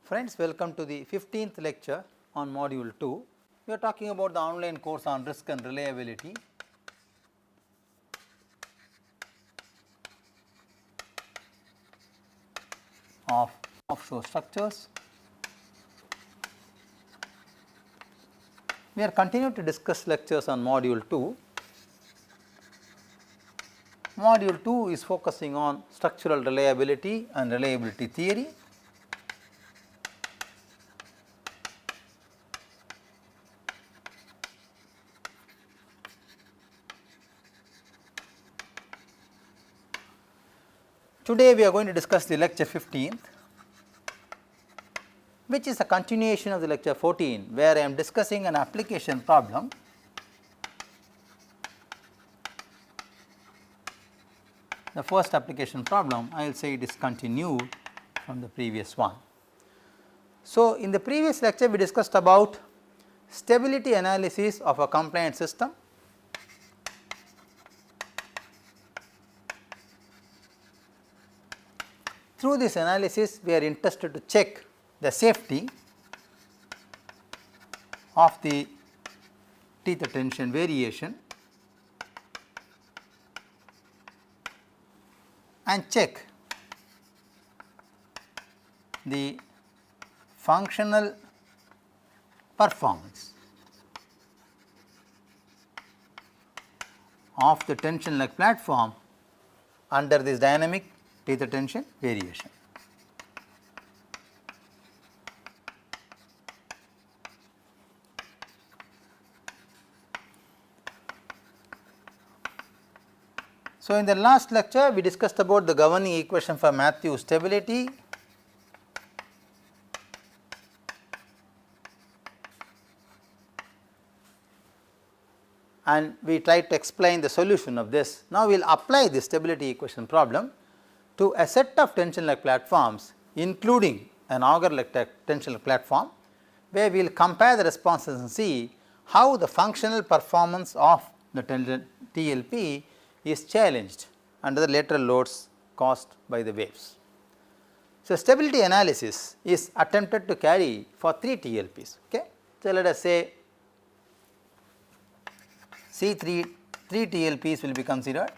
Friends, welcome to the 15th lecture on module 2. We are talking about the online course on risk and reliability. Of offshore structures. We are continuing to discuss lectures on module 2. Module 2 is focusing on structural reliability and reliability theory. Today we are going to discuss the lecture 15th, which is a continuation of the lecture 14, where I am discussing an application problem the first application problem. I will say it is continued from the previous one. So, in the previous lecture we discussed about stability analysis of a compliant system. Through this analysis we are interested to check the safety of the tether tension variation and check the functional performance of the tension leg platform under this dynamic tether tension variation. So, in the last lecture we discussed about the governing equation for Mathieu's stability, and we tried to explain the solution of this. Now, we will apply this stability equation problem to a set of tension leg platforms, including an auger leg tension leg platform, where we will compare the responses and see how the functional performance of the TLP is challenged under the lateral loads caused by the waves. So, stability analysis is attempted to carry for 3 TLPs. Okay. So, let us say C3 3 TLPs will be considered.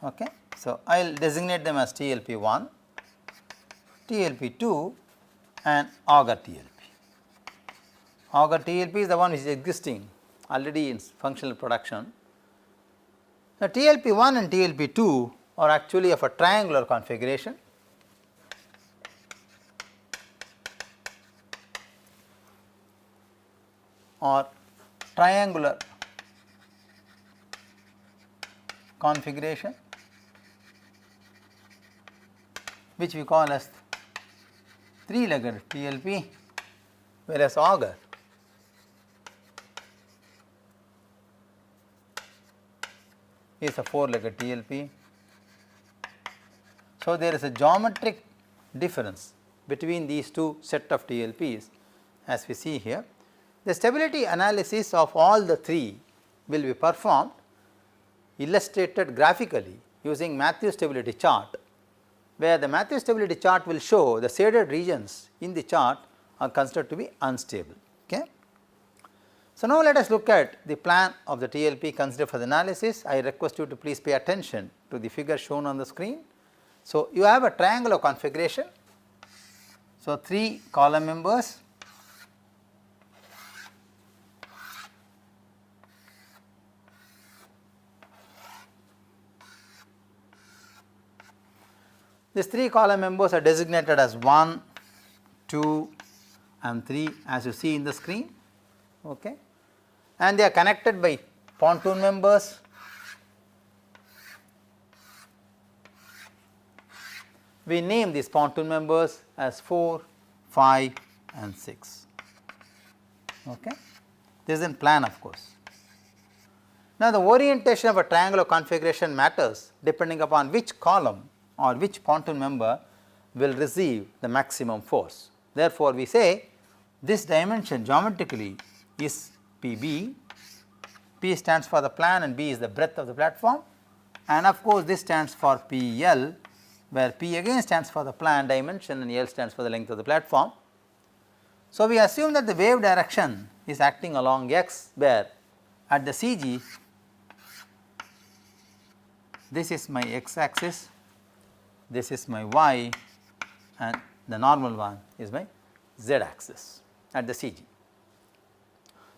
Okay. So, I will designate them as TLP 1, TLP 2 and auger TLP. Auger TLP is the one which is existing already in functional production. Now, TLP 1 and TLP 2 are actually of a triangular configuration. Or triangular configuration, which we call as 3-legged TLP, whereas auger is a 4-legged TLP. So, there is a geometric difference between these two set of TLPs as we see here. The stability analysis of all the 3 will be performed, illustrated graphically using Mathieu's stability chart, where the Mathieu's stability chart will show the shaded regions in the chart are considered to be unstable. Okay. So, now let us look at the plan of the TLP considered for the analysis. I request you to please pay attention to the figure shown on the screen. So, you have a triangular configuration. So, 3 column members, these 3 column members are designated as 1, 2 and 3 as you see in the screen. Okay. And they are connected by pontoon members. We name these pontoon members as 4, 5 and 6. Okay. This is in plan, of course. Now, the orientation of a triangular configuration matters depending upon which column or which pontoon member will receive the maximum force. Therefore, we say this dimension geometrically is PB, P stands for the plan and B is the breadth of the platform, and of course, this stands for PL, where P again stands for the plan dimension and L stands for the length of the platform. So, we assume that the wave direction is acting along x, where at the CG this is my x axis, this is my y, and the normal one is my z axis at the CG.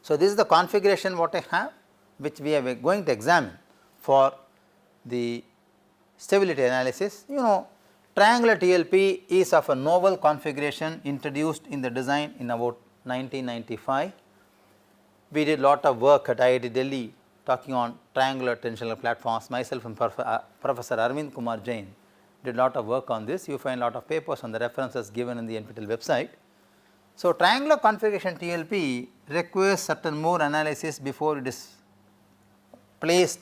So, this is the configuration what I have, which we are going to examine for the stability analysis. You know, triangular TLP is of a novel configuration introduced in the design in about 1995. We did lot of work at IIT Delhi talking on triangular tensional platforms. Myself and Professor Arvind Kumar Jain did lot of work on this. You find lot of papers on the references given in the NPTEL website. So, triangular configuration TLP requires certain more analysis before it is placed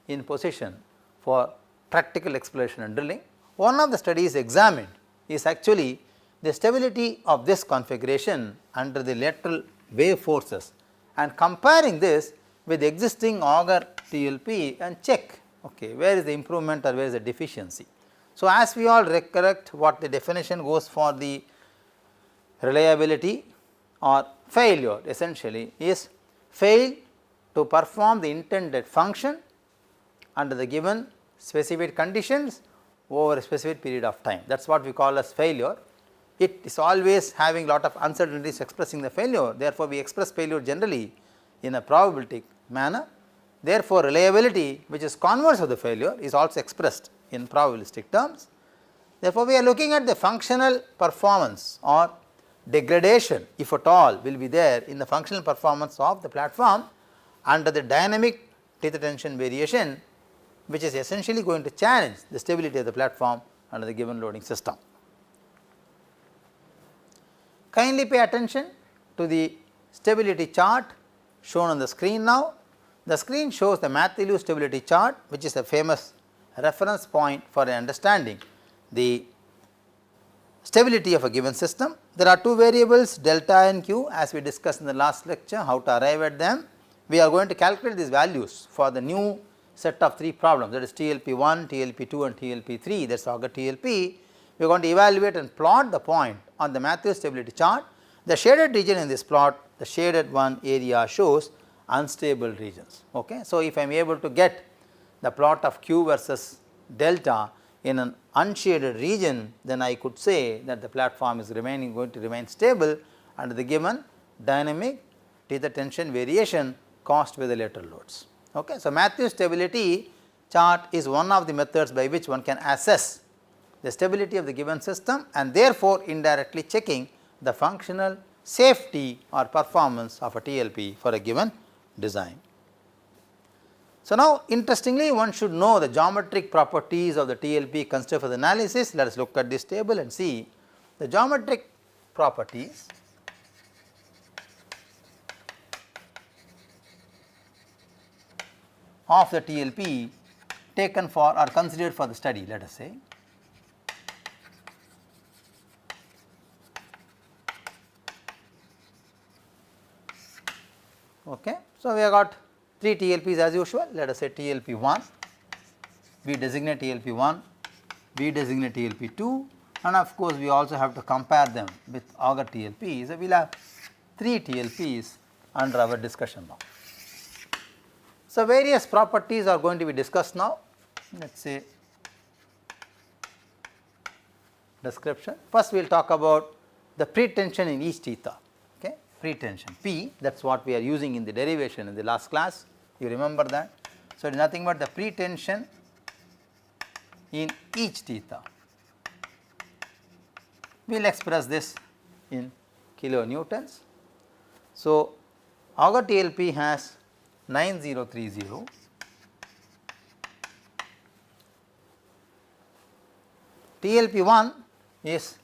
in position for practical exploration and drilling. One of the studies examined is actually the stability of this configuration under the lateral wave forces, and comparing this with existing auger TLP and check, okay, where is the improvement or where is the deficiency. So, as we all recollect what the definition goes for the reliability or failure essentially is fail to perform the intended function under the given specified conditions over a specific period of time. That is what we call as failure. It is always having lot of uncertainties expressing the failure. Therefore, we express failure generally in a probabilistic manner. Therefore, reliability, which is converse of the failure, is also expressed in probabilistic terms. Therefore, we are looking at the functional performance or degradation, if at all, will be there in the functional performance of the platform under the dynamic tether tension variation, which is essentially going to challenge the stability of the platform under the given loading system. Kindly pay attention to the stability chart shown on the screen now. The screen shows the Mathieu'S stability chart, which is a famous reference point for understanding the stability of a given system. There are two variables delta and q, as we discussed in the last lecture how to arrive at them. We are going to calculate these values for the new set of 3 problems, that is TLP1, TLP2 and TLP3, that is auger TLP. We are going to evaluate and plot the point on the Mathieu's stability chart. The shaded region in this plot, the shaded one area shows unstable regions. Okay. So, if I am able to get the plot of q versus delta in an unshaded region, then I could say that the platform is going to remain stable under the given dynamic tether tension variation caused by the lateral loads. Okay. So, Mathieu's stability chart is one of the methods by which one can assess the stability of the given system and therefore, indirectly checking the functional safety or performance of a TLP for a given design. So, now interestingly one should know the geometric properties of the TLP considered for the analysis. Let us look at this table and see the geometric properties of the TLP taken for or considered for the study, let us say. Okay. So, we have got 3 TLPs as usual. Let us say TLP1, we designate TLP1, we designate TLP2, and of course, we also have to compare them with auger TLP. So, we will have 3 TLPs under our discussion now. So, various properties are going to be discussed now. Let us say description. First, we will talk about the pretension in each theta. Okay. Pretension P, that is what we are using in the derivation in the last class, you remember that. So, it is nothing but the pretension in each theta. We will express this in kilonewtons. So, auger TLP has 9030, TLP1 is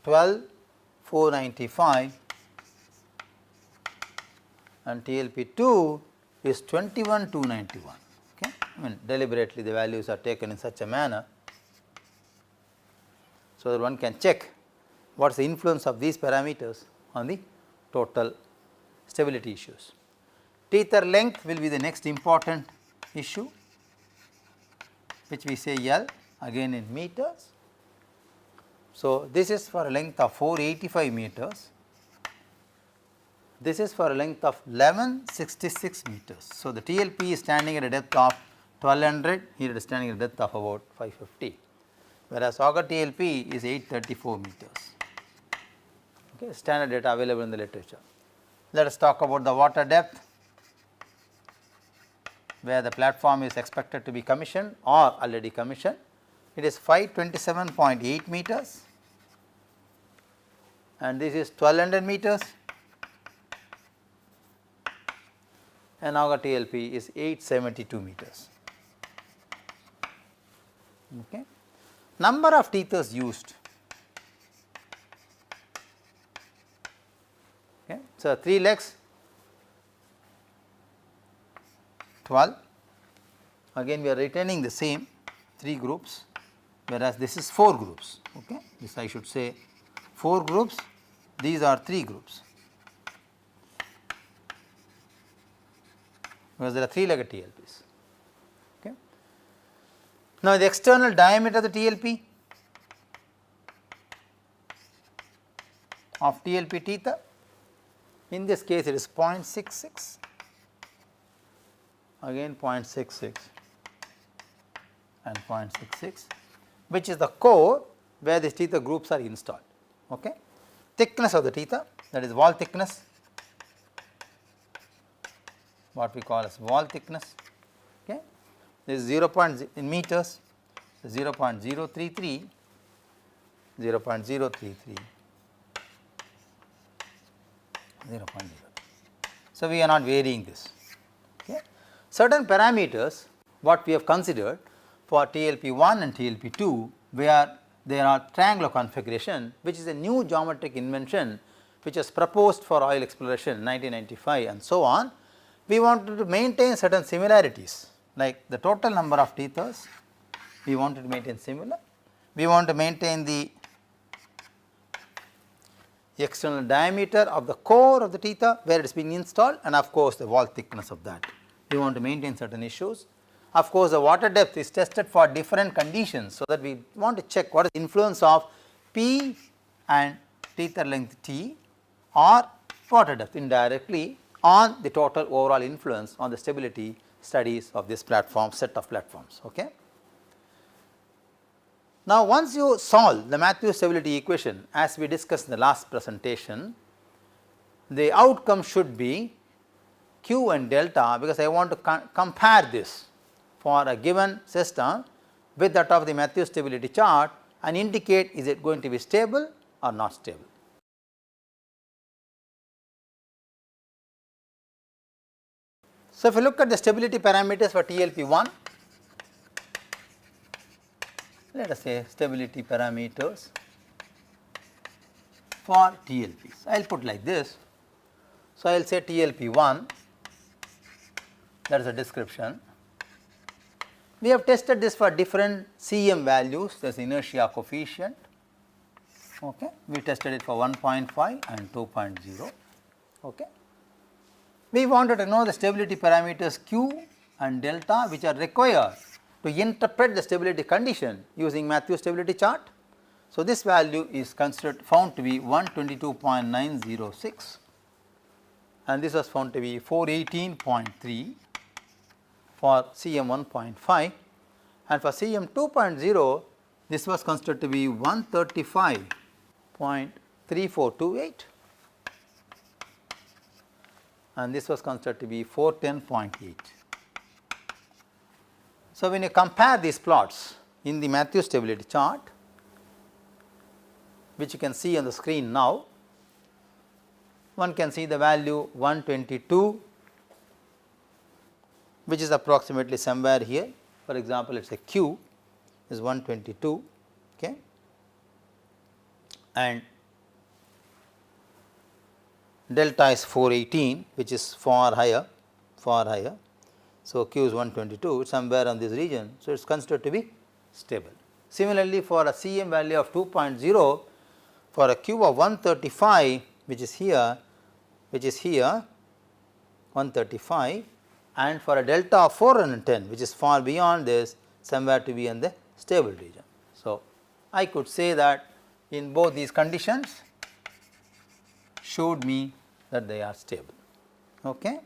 12495 and TLP2 is 21291. Okay. I mean deliberately the values are taken in such a manner, so that one can check what is the influence of these parameters on the total stability issues. Tether length will be the next important issue, which we say L, again in meters. So, this is for a length of 485 meters, this is for a length of 1166 meters. So, the TLP is standing at a depth of 1200, here it is standing at a depth of about 550, whereas auger TLP is 834 meters. Okay, standard data available in the literature. Let us talk about the water depth, where the platform is expected to be commissioned or already commissioned. It is 527.8 meters and this is 1200 meters, and auger TLP is 872 meters. Okay. Number of tethers used. Okay. So, 3 legs 12, again we are retaining the same 3 groups, whereas this is 4 groups. Okay. This I should say 4 groups, these are 3 groups, because there are 3-legged TLPs. Okay. Now, the external diameter of the TLP of TLP tether, in this case it is 0.66, again 0.66 and 0.66, which is the core where these tether groups are installed. Okay. Thickness of the tether, that is wall thickness, what we call as wall thickness. Okay. This is 0. In meters, 0.033, 0.033, 0.0. So, we are not varying this. Okay. Certain parameters what we have considered for TLP1 and TLP2, where there are triangular configuration, which is a new geometric invention which was proposed for oil exploration in 1995 and so on. We wanted to maintain certain similarities, like the total number of tethers we wanted to maintain similar, we want to maintain the external diameter of the core of the tether where it is being installed, and of course, the wall thickness of that. We want to maintain certain issues. Of course, the water depth is tested for different conditions, so that we want to check what is the influence of P and tether length T or water depth indirectly on the total overall influence on the stability studies of this platform, set of platforms. Okay. Now, once you solve the Matthews stability equation as we discussed in the last presentation, the outcome should be Q and delta, because I want to compare this for a given system with that of the Matthews stability chart and indicate is it going to be stable or not stable. So, if you look at the stability parameters for TLP1, let us say stability parameters for TLPs, I will put like this. So, I will say TLP1, that is a description. We have tested this for different CM values, there is inertia coefficient. Okay. We tested it for 1.5 and 2.0. Okay. We wanted to know the stability parameters Q and delta, which are required to interpret the stability condition using Matthews stability chart. So, this value is considered found to be 122.906 and this was found to be 418.3 for CM 1.5, and for CM 2.0 this was considered to be 135.3428 and this was considered to be 410.8. So, when you compare these plots in the Matthews stability chart, which you can see on the screen now, one can see the value 122, which is approximately somewhere here. For example, it is a Q is 122, okay, and delta is 418, which is far higher. So, Q is 122, somewhere on this region. So, it is considered to be stable. Similarly, for a CM value of 2.0, for a Q of 135, which is here 135, and for a delta of 410, which is far beyond this, somewhere to be on the stable region. So, I could say that in both these conditions showed me that they are stable. Okay.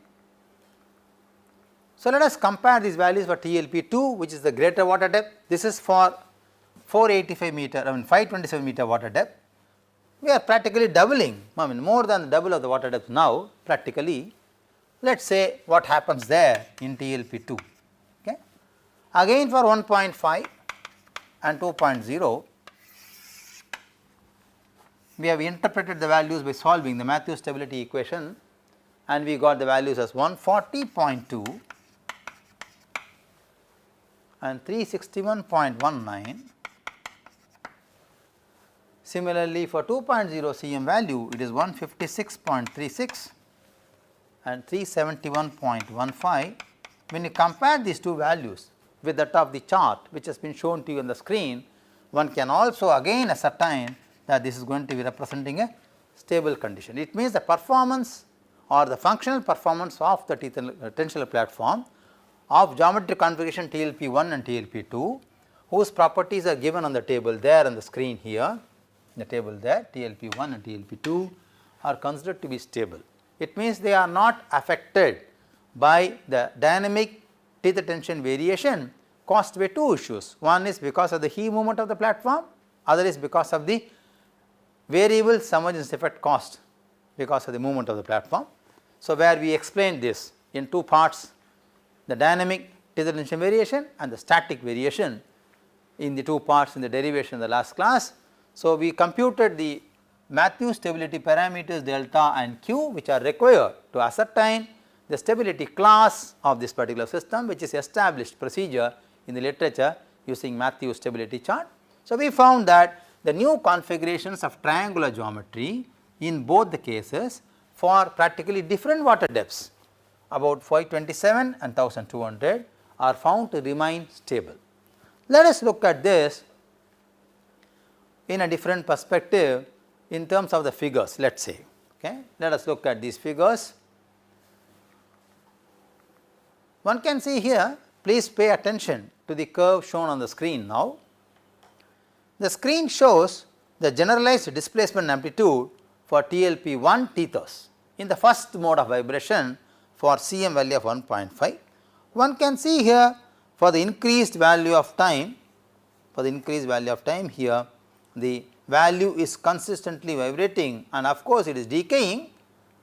So, let us compare these values for TLP2, which is the greater water depth. This is for 485 meter, 527 meter water depth. We are practically doubling, more than the double of the water depth now practically. Let us say what happens there in TLP2. Okay. Again for 1.5 and 2.0, we have interpreted the values by solving the Matthews stability equation, and we got the values as 140.2 and 361.19. Similarly, for 2.0 cm value, it is 156.36 and 371.15. When you compare these two values with that of the chart which has been shown to you on the screen, one can also again ascertain that this is going to be representing a stable condition. It means the performance or the functional performance of the tensile platform of geometric configuration TLP1 and TLP2, whose properties are given on the table there on the screen here. The table there, TLP1 and TLP2 are considered to be stable. It means they are not affected by the dynamic tether tension variation caused by two issues. One is because of the heave moment of the platform, other is because of the variable submergence effect caused because of the movement of the platform. So, where we explained this in two parts, the dynamic tether tension variation and the static variation in the two parts in the derivation in the last class. So, we computed the Matthews stability parameters delta and q, which are required to ascertain the stability class of this particular system, which is established procedure in the literature using Matthews stability chart. So, we found that the new configurations of triangular geometry in both the cases for practically different water depths, about 527 and 1200, are found to remain stable. Let us look at this in a different perspective in terms of the figures, let us say. Okay. Let us look at these figures. One can see here, please pay attention to the curve shown on the screen now. The screen shows the generalized displacement amplitude for TLP1 tethers in the first mode of vibration for CM value of 1.5. One can see here for the increased value of time, here the value is consistently vibrating, and of course, it is decaying,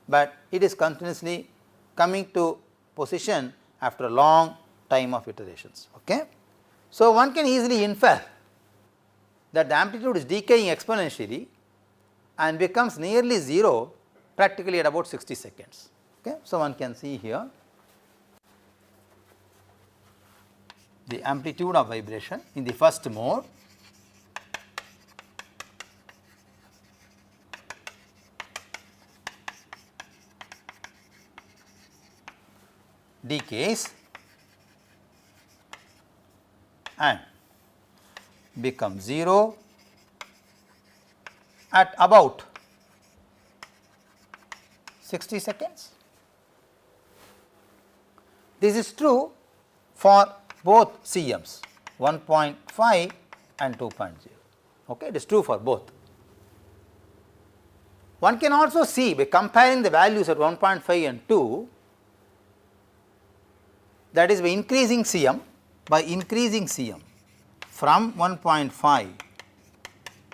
but it is continuously coming to position after a long time of iterations. Okay. So, one can easily infer that the amplitude is decaying exponentially and becomes nearly 0 practically at about 60 seconds. Okay. So, one can see here the amplitude of vibration in the first mode decays and becomes 0 at about 60 seconds. This is true for both CMs 1.5 and 2.0. Okay, it is true for both. One can also see by comparing the values at 1.5 and 2, that is by increasing CM from 1.5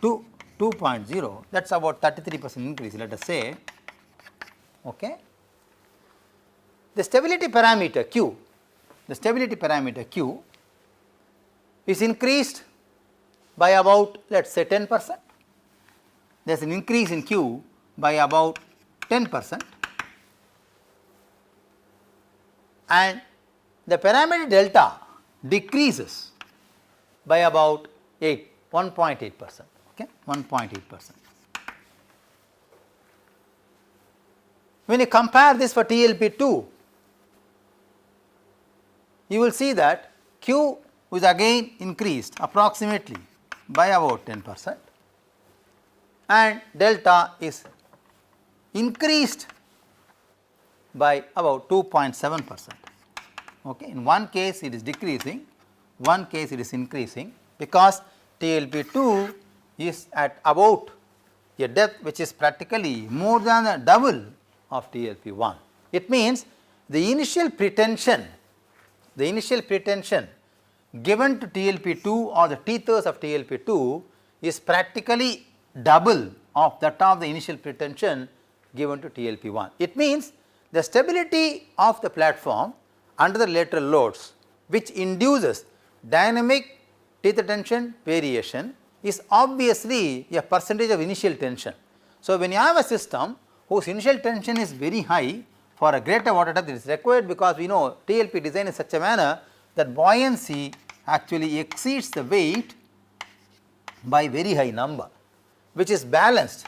to 2.0, that is about 33% increase, let us say. Okay. The stability parameter Q is increased by about, let us say, 10%. There is an increase in Q by about 10%, and the parameter delta decreases by about 1.8%. Okay, 1.8%. When you compare this for TLP2, you will see that Q is again increased approximately by about 10%, and delta is increased by about 2.7%. Okay. In one case it is decreasing, one case it is increasing, because TLP2 is at about a depth which is practically more than the double of TLP1. It means the initial pretension given to TLP2 or the tethers of TLP2 is practically double of that of the initial pretension given to TLP1. It means the stability of the platform under the lateral loads which induces dynamic tether tension variation is obviously a percentage of initial tension. So, when you have a system whose initial tension is very high, for a greater water depth it is required, because we know TLP design in such a manner that buoyancy actually exceeds the weight by very high number, which is balanced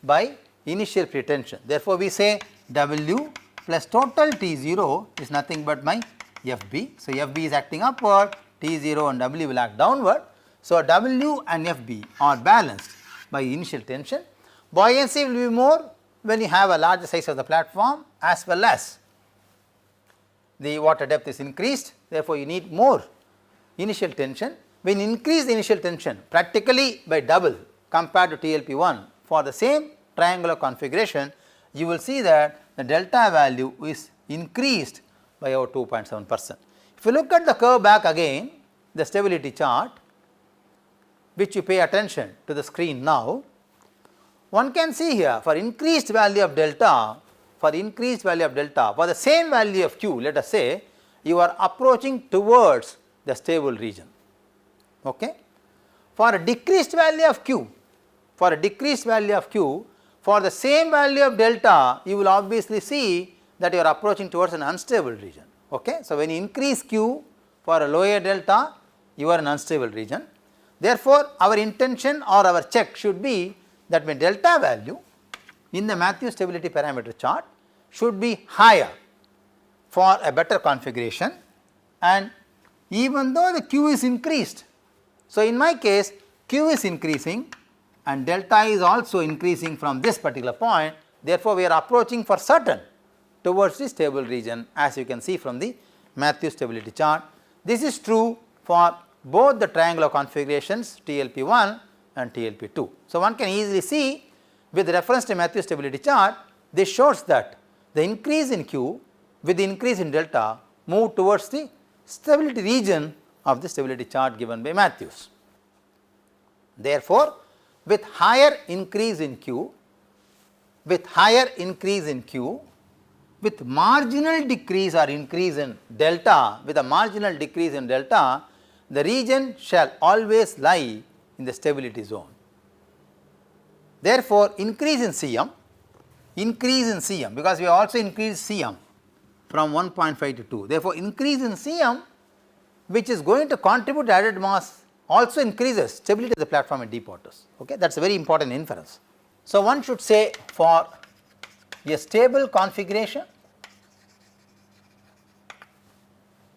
by initial pretension. Therefore, we say W plus total T0 is nothing but my FB. So, FB is acting upward, T0 and W will act downward. So, W and FB are balanced by initial tension. Buoyancy will be more when you have a larger size of the platform, as well as the water depth is increased. Therefore, you need more initial tension. When you increase the initial tension practically by double compared to TLP1 for the same triangular configuration, you will see that the delta value is increased by about 2.7%. If you look at the curve back again, the stability chart, which you pay attention to the screen now, one can see here for increased value of delta, for the same value of Q, let us say, you are approaching towards the stable region. Okay? For a decreased value of Q, for the same value of delta, you will obviously see that you are approaching towards an unstable region. Okay? So, when you increase Q for a lower delta, you are in unstable region. Therefore, our intention or our check should be that my delta value in the Matthews stability parameter chart should be higher for a better configuration, and even though the Q is increased. So, in my case Q is increasing and delta is also increasing from this particular point. Therefore, we are approaching for certain towards the stable region, as you can see from the Matthews stability chart. This is true for both the triangular configurations TLP1 and TLP2. So, one can easily see with reference to Matthews stability chart, this shows that the increase in Q with the increase in delta move towards the stability region of the stability chart given by Matthews. Therefore, with higher increase in Q, with marginal decrease or increase in delta, the region shall always lie in the stability zone. Therefore, increase in Cm, because we have also increased Cm from 1.5 to 2. Therefore, increase in Cm, which is going to contribute to added mass, also increases stability of the platform in deep waters. Okay? That is a very important inference. So, one should say for a stable configuration,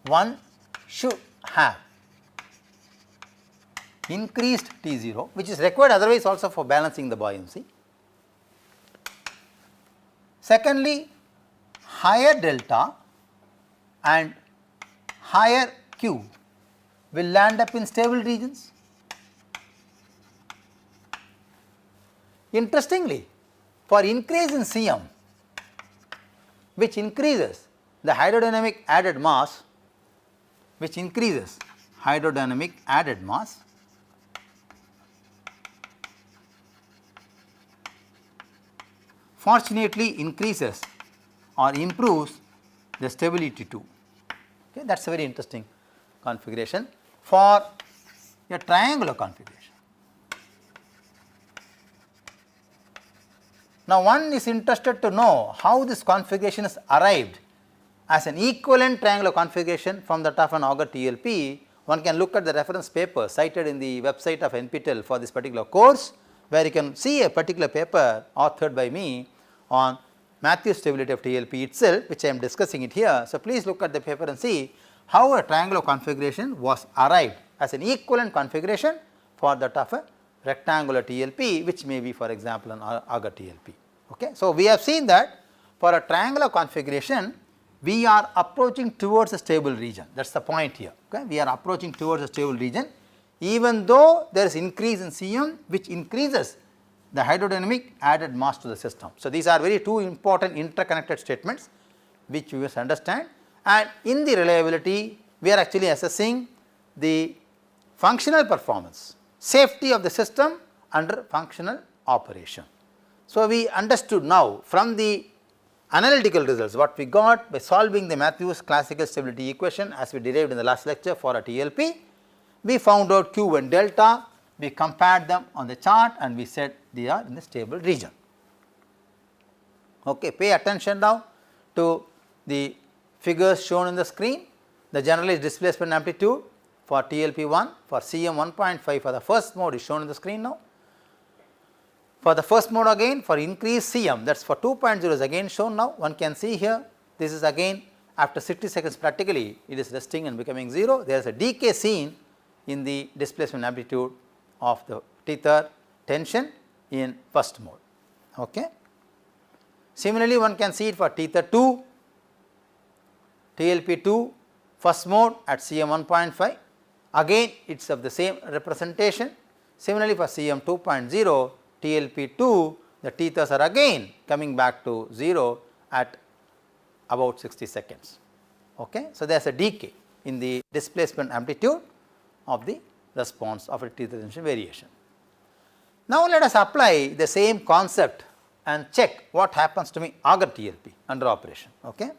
one should have increased T0, which is required otherwise also for balancing the buoyancy. Secondly, higher delta and higher Q will land up in stable regions. Interestingly, for increase in Cm, which increases the hydrodynamic added mass, fortunately increases or improves the stability too. Okay, that is a very interesting configuration for a triangular configuration. Now, one is interested to know how this configuration is arrived as an equivalent triangular configuration from that of an auger TLP. One can look at the reference paper cited in the website of NPTEL for this particular course, where you can see a particular paper authored by me on Matthews stability of TLP itself, which I am discussing it here. So, please look at the paper and see how a triangular configuration was arrived as an equivalent configuration for that of a rectangular TLP, which may be, for example, an auger TLP. Okay. So, we have seen that for a triangular configuration, we are approaching towards a stable region. That is the point here. Okay. We are approaching towards a stable region. even though there is increase in Cm which increases the hydrodynamic added mass to the system. So, these are very two important interconnected statements which we must understand, and in the reliability we are actually assessing the functional performance, safety of the system under functional operation. So, we understood now from the analytical results what we got by solving the Matthews classical stability equation as we derived in the last lecture for a TLP. We found out Q and delta, we compared them on the chart and we said they are in the stable region. Okay, pay attention now to the figures shown in the screen. The generalized displacement amplitude for TLP1 for Cm 1.5 for the first mode is shown in the screen now. For the first mode again for increased Cm, that is for 2.0 is again shown now. One can see here, this is again after 60 seconds practically it is resting and becoming 0. There is a decay seen in the displacement amplitude of the tether tension in first mode. Okay. Similarly, one can see it for tether 2, TLP2 first mode at Cm 1.5, again it is of the same representation. Similarly, for Cm 2.0 TLP2 the tethers are again coming back to 0 at about 60 seconds. Okay. So, there is a decay in the displacement amplitude of the response of a tether tension variation. Now, let us apply the same concept and check what happens to Auger TLP under operation. Okay.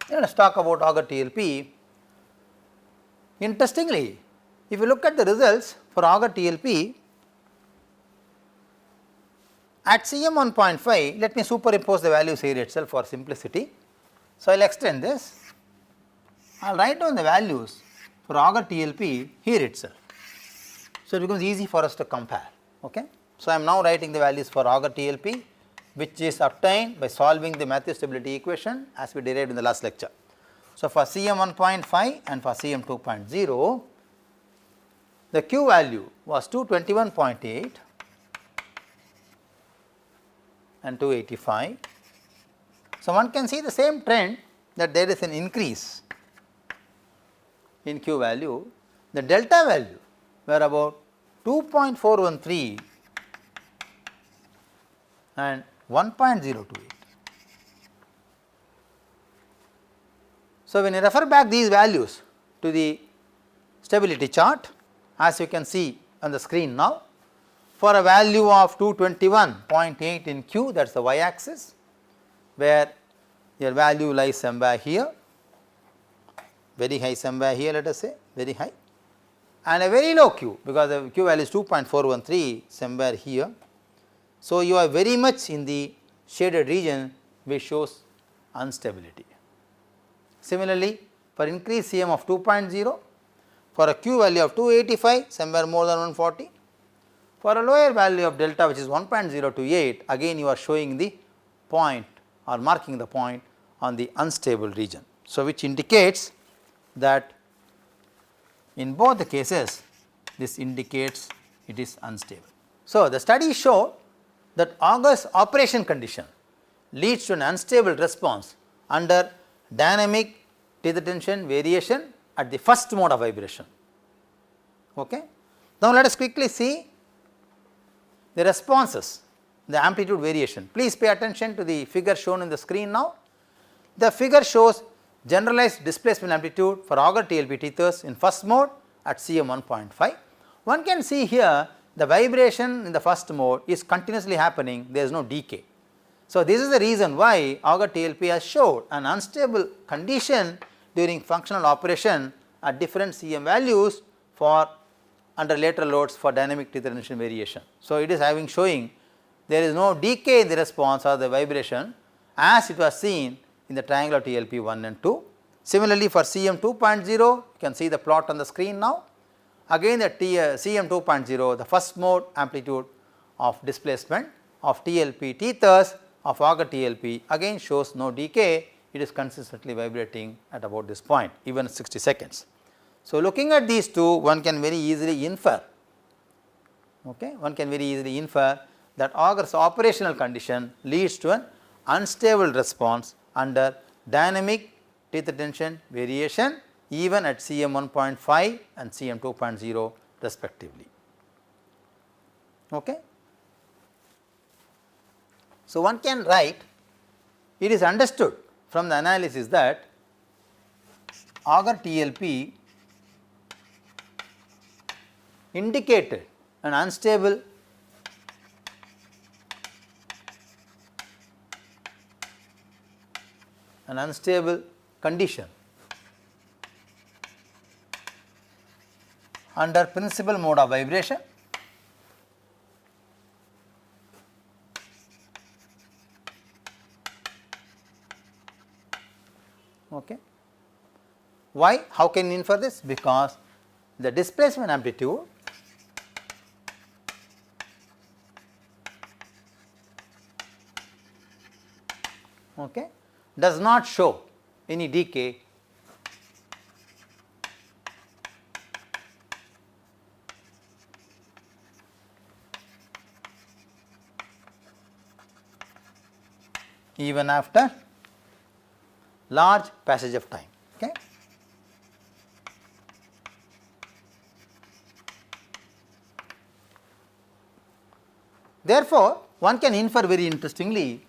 Let us talk about Auger TLP. Interestingly, if you look at the results for Auger TLP at Cm 1.5, let me superimpose the values here itself for simplicity. So, I will extend this, I will write down the values for Auger TLP here itself. So, it becomes easy for us to compare. Okay. So, I am now writing the values for Auger TLP which is obtained by solving the Matthews stability equation as we derived in the last lecture. So, for Cm 1.5 and for Cm 2.0 the Q value was 221.8 and 285. So, one can see the same trend that there is an increase in Q value. The delta value were about 2.413 and 1.028. So, when you refer back these values to the stability chart, as you can see on the screen now, for a value of 221.8 in Q, that is the y axis, where your value lies somewhere here, very high somewhere here, let us say very high, and a very low Q because the Q value is 2.413 somewhere here. So, you are very much in the shaded region which shows instability. Similarly, for increased Cm of 2.0, for a Q value of 285 somewhere more than 140, for a lower value of delta which is 1.028, again you are showing the point or marking the point on the unstable region. So, which indicates that in both the cases this indicates it is unstable. So, the study showed that Auger's operation condition leads to an unstable response under dynamic tether tension variation at the first mode of vibration. Okay. Now, let us quickly see the responses, the amplitude variation. Please pay attention to the figure shown in the screen now. The figure shows generalized displacement amplitude for Auger TLP tethers in first mode at Cm 1.5. One can see here the vibration in the first mode is continuously happening, there is no decay. So, this is the reason why Auger TLP has showed an unstable condition during functional operation at different Cm values for under lateral loads for dynamic tether tension variation. So, it is having showing there is no decay in the response or the vibration as it was seen in the triangle of TLP 1 and 2. Similarly, for Cm 2.0 you can see the plot on the screen now. Again the Cm 2.0, the first mode amplitude of displacement of TLP tethers of Auger TLP again shows no decay, it is consistently vibrating at about this point even 60 seconds. So, looking at these two, one can very easily infer, okay, one can very easily infer that Auger's operational condition leads to an unstable response under dynamic tether tension variation even at Cm 1.5 and Cm 2.0 respectively. Okay. So, one can write, it is understood from the analysis that Auger TLP indicated an unstable condition under principal mode of vibration Okay. Why? How can you infer this? Because the displacement amplitude does not show any decay even after large passage of time. Okay. Therefore, one can infer very interestingly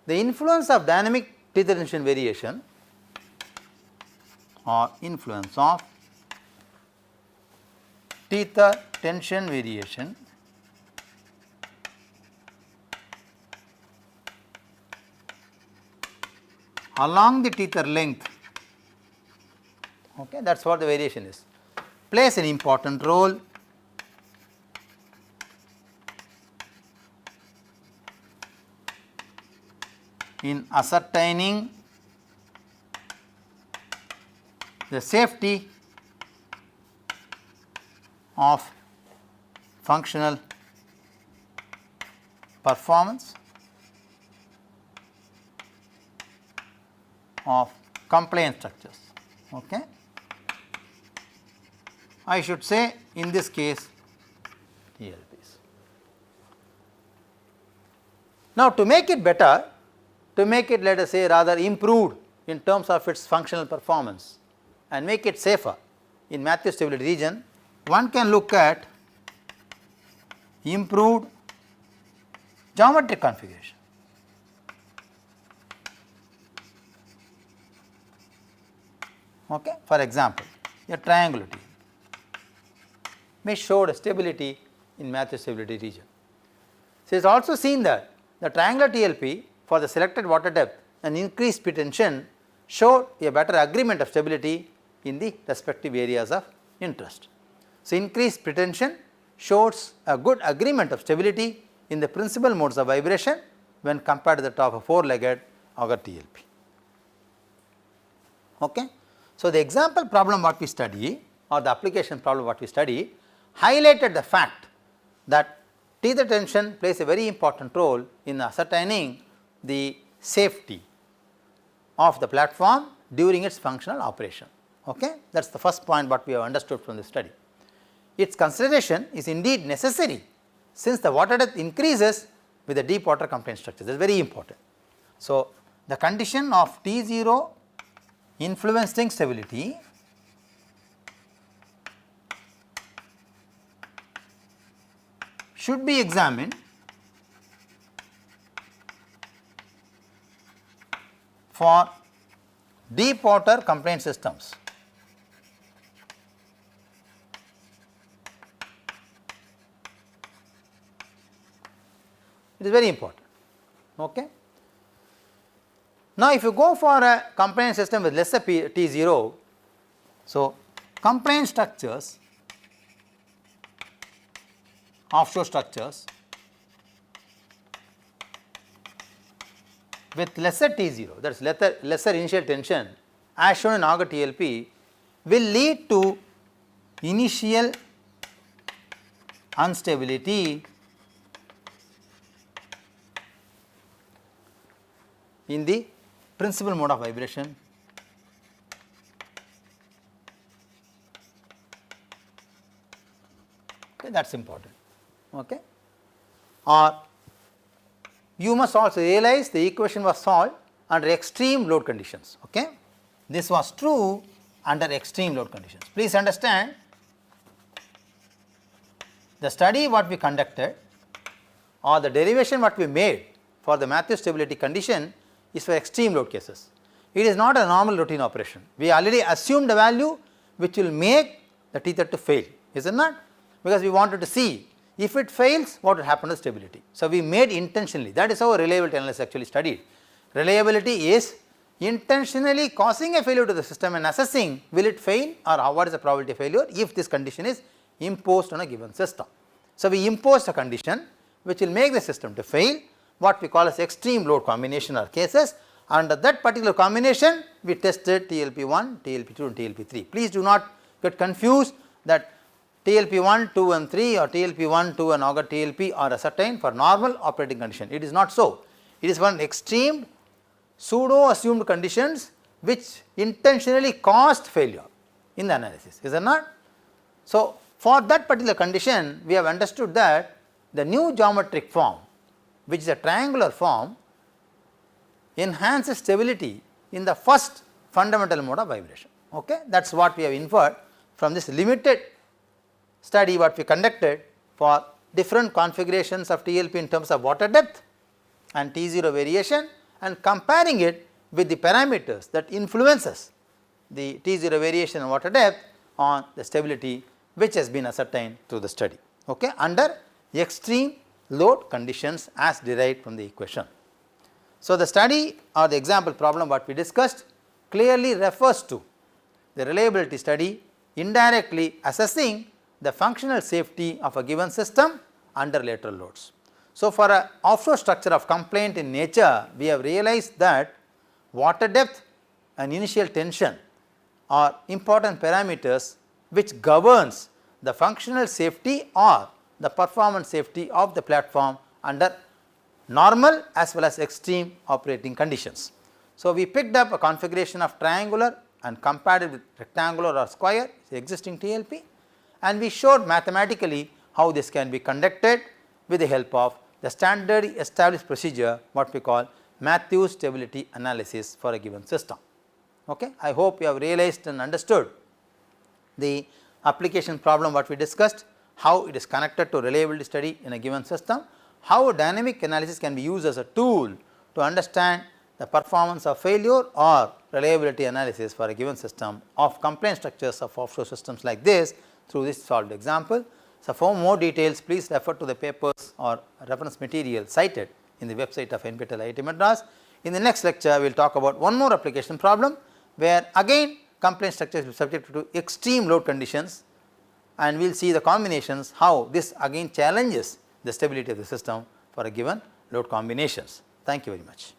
the influence of dynamic tether tension variation or influence of tether tension variation along the tether length, that is what the variation is, plays an important role in ascertaining the safety of functional performance of compliant structures. I should say in this case TLPs. Now, to make it better, to make it, let us say, rather improved in terms of its functional performance and make it safer in Mathieu's stability region, one can look at improved geometric configuration. For example, a triangular TLP may show stability in Mathieu's stability region. So, it is also seen that the triangular TLP for the selected water depth and increased pretension showed a better agreement of stability in the respective areas of interest. So, increased pretension shows a good agreement of stability in the principal modes of vibration when compared to the top of 4-legged Auger TLP. So, the example problem what we study or the application problem what we study highlighted the fact that tether tension plays a very important role in ascertaining the safety of the platform during its functional operation. That is the first point what we have understood from the study. Its consideration is indeed necessary since the water depth increases with the deep water compliant structures, that is very important. So, the condition of T0 influencing stability should be examined for deep water compliant systems. It is very important. Now, if you go for a compliant system with lesser T0, so compliant structures, offshore structures with lesser T0, that is lesser initial tension as shown in Auger TLP will lead to initial instability in the principal mode of vibration that is important. Or you must also realize the equation was solved under extreme load conditions. This was true under extreme load conditions. Please understand, the study what we conducted or the derivation what we made for the Matthews stability condition is for extreme load cases. It is not a normal routine operation. We already assumed a value which will make the tether to fail, is it not? Because we wanted to see if it fails what will happen to stability. So, we made intentionally, that is how reliability analysis actually studied. Reliability is intentionally causing a failure to the system and assessing will it fail or what is the probability of failure if this condition is imposed on a given system. So, we imposed a condition which will make the system to fail, what we call as extreme load combination or cases. Under that particular combination we tested TLP1, TLP2 and TLP3. Please do not get confused that TLP1, 2 and 3 or TLP1, 2 and auger TLP are ascertained for normal operating condition. It is not so. It is one extreme pseudo assumed conditions which intentionally caused failure in the analysis, is it not? So, for that particular condition we have understood that the new geometric form, which is a triangular form, enhances stability in the first fundamental mode of vibration. Okay? That is what we have inferred from this limited study what we conducted for different configurations of TLP in terms of water depth and T0 variation, and comparing it with the parameters that influences the T0 variation and water depth on the stability which has been ascertained through the study, okay, under extreme load conditions as derived from the equation. So, the study or the example problem what we discussed clearly refers to the reliability study indirectly assessing the functional safety of a given system under lateral loads. So, for an offshore structure of complaint in nature, we have realized that water depth and initial tension are important parameters which governs the functional safety or the performance safety of the platform under normal as well as extreme operating conditions. So, we picked up a configuration of triangular and compared it with rectangular or square existing TLP, and we showed mathematically how this can be conducted with the help of the standard established procedure what we call Matthews stability analysis for a given system. Okay. I hope you have realized and understood the application problem what we discussed, how it is connected to reliability study in a given system, how dynamic analysis can be used as a tool to understand the performance of failure or reliability analysis for a given system of complaint structures of offshore systems like this through this solved example. So, for more details please refer to the papers or reference material cited in the website of NPTEL IIT Madras. In the next lecture we will talk about one more application problem where again complaint structures will be subject to extreme load conditions, and we will see the combinations how this again challenges the stability of the system for a given load combinations. Thank you very much.